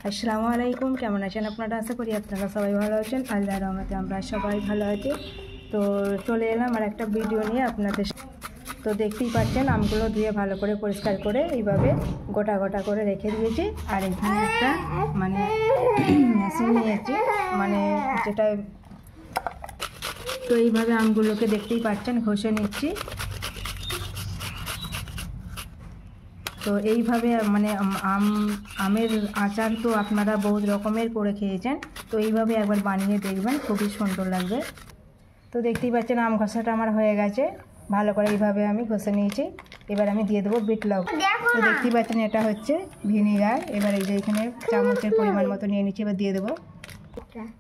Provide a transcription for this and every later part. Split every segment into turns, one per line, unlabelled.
আসসালামু আলাইকুম, কেমন আছেন আপনারা? আশা করি আপনারা সবাই ভালো আছেন। আল্লাহর রহমতে আমরা সবাই ভালো আছি। তো চলে এলাম আর একটা ভিডিও নিয়ে আপনাদের। তো দেখতেই পাচ্ছেন আমগুলো ধুয়ে ভালো করে পরিষ্কার করে এইভাবে গোটা গোটা করে রেখে দিয়েছি। আর এখানে একটা মানে মেশিন নিয়েছি, মানে যেটা, তো এইভাবে আমগুলোকে দেখতেই পাচ্ছেন ঘষে নিচ্ছি। তো এইভাবে মানে আমের আচার তো আপনারা বহুত রকমের করে খেয়েছেন, তো এইভাবে একবার বানিয়ে দেখবেন, খুবই সুন্দর লাগবে। তো দেখতেই পাচ্ছেন আম ঘষাটা আমার হয়ে গেছে, ভালো করে এইভাবে আমি ঘষে নিয়েছি। এবার আমি দিয়ে দেবো বিট লবণ। তো দেখতেই পাচ্ছেন এটা হচ্ছে ভিনিগার। এবার এই যে এখানে চামচের পরিমাণ মতো নিয়ে নিচ্ছি, এবার দিয়ে দেবো।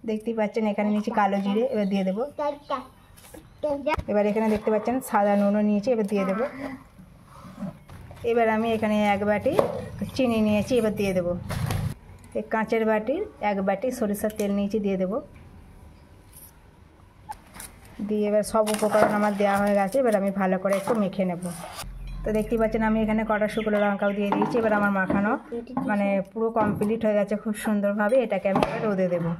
দেখতেই পাচ্ছেন এখানে নিয়েছি কালো জিরে, এবার দিয়ে দেবো। এবার এখানে দেখতে পাচ্ছেন সাদা নুনও নিয়েছি, এবার দিয়ে দেবো। এবার আমি এখানে 1 বাটি চিনি নিয়েছি, এবার দিয়ে দেবো। এই কাঁচের বাটির 1 বাটি সরিষার তেল নিয়েছি, দিয়ে দেবো। দিয়ে এবার সব উপকরণ আমার দেওয়া হয়ে গেছে, এবার আমি ভালো করে একটু মেখে নেব। তো দেখতেই পাচ্ছেন আমি এখানে কটা শুকনো লঙ্কাও দিয়ে দিয়েছি। এবার আমার মাখানো মানে পুরো কমপ্লিট হয়ে গেছে খুব সুন্দরভাবে। এটাকে আমি রোদে দেবো।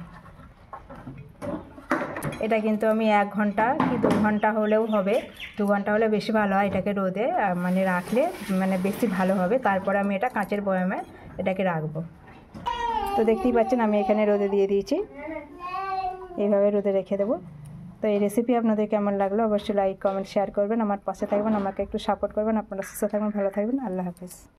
এটা কিন্তু আমি 1 ঘন্টা কি 2 ঘন্টা হলেও হবে, 2 ঘন্টা হলে বেশি ভালো হয়। এটাকে রোদে মানে রাখলে মানে বেশি ভালো হবে। তারপরে আমি এটা কাঁচের বয়ামে এটাকে রাখবো। তো দেখতেই পাচ্ছেন আমি এখানে রোদে দিয়ে দিয়েছি, এইভাবে রোদে রেখে দেবো। তো এই রেসিপি আপনাদের কেমন লাগলো অবশ্যই লাইক কমেন্ট শেয়ার করবেন, আমার পাশে থাকবেন, আমাকে একটু সাপোর্ট করবেন। আপনারা সুস্থ থাকবেন, ভালো থাকবেন। আল্লাহ হাফেজ।